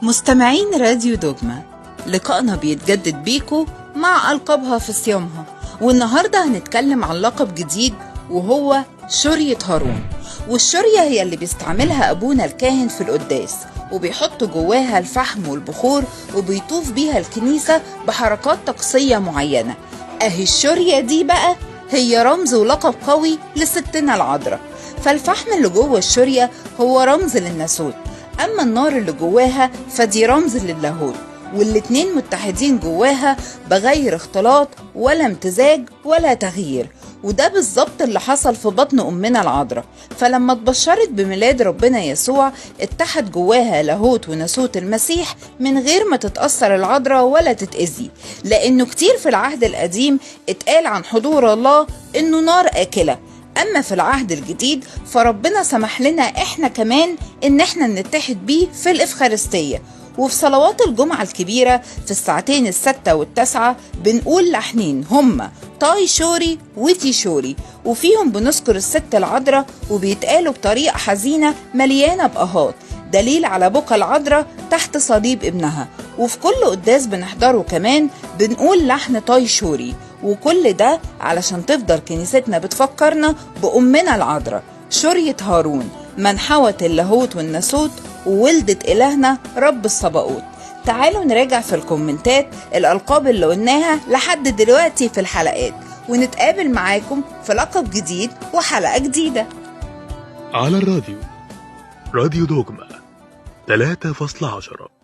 مستمعين راديو دوجما، لقائنا بيتجدد بيكو مع ألقابها في صيامها. والنهاردة هنتكلم عن لقب جديد وهو شورية هارون. والشورية هي اللي بيستعملها أبونا الكاهن في القداس، وبيحط جواها الفحم والبخور وبيطوف بيها الكنيسة بحركات طقسية معينة. أهي الشورية دي بقى هي رمز ولقب قوي لستنا العذراء. فالفحم اللي جوه الشورية هو رمز للناسوت، أما النار اللي جواها فدي رمز للاهوت، والاتنين متحدين جواها بغير اختلاط ولا امتزاج ولا تغيير. وده بالظبط اللي حصل في بطن أمنا العذراء. فلما اتبشرت بميلاد ربنا يسوع اتحد جواها لاهوت وناسوت المسيح من غير ما تتأثر العذراء ولا تتأذي، لأنه كتير في العهد القديم اتقال عن حضور الله إنه نار آكلة. أما في العهد الجديد فربنا سمح لنا إحنا كمان إن إحنا نتحد بيه في الإفخارستية. وفي صلوات الجمعة الكبيرة في الساعتين 6 و9 بنقول لحنين هما طاي شوري وتي شوري، وفيهم بنذكر الست العذراء وبيتقالوا بطريقة حزينة مليانة بأهات، دليل على بكا العذراء تحت صليب ابنها. وفي كل قداس بنحضره كمان بنقول لحن طاي شوري، وكل ده علشان تفضل كنيستنا بتفكرنا بأمنا العذراء شورية هارون، من حوت اللاهوت والناسوت وولدت إلهنا رب الصباؤوت. تعالوا نراجع في الكومنتات الألقاب اللي قلناها لحد دلوقتي في الحلقات، ونتقابل معاكم في لقب جديد وحلقة جديدة على الراديو. راديو دوجما 3.10.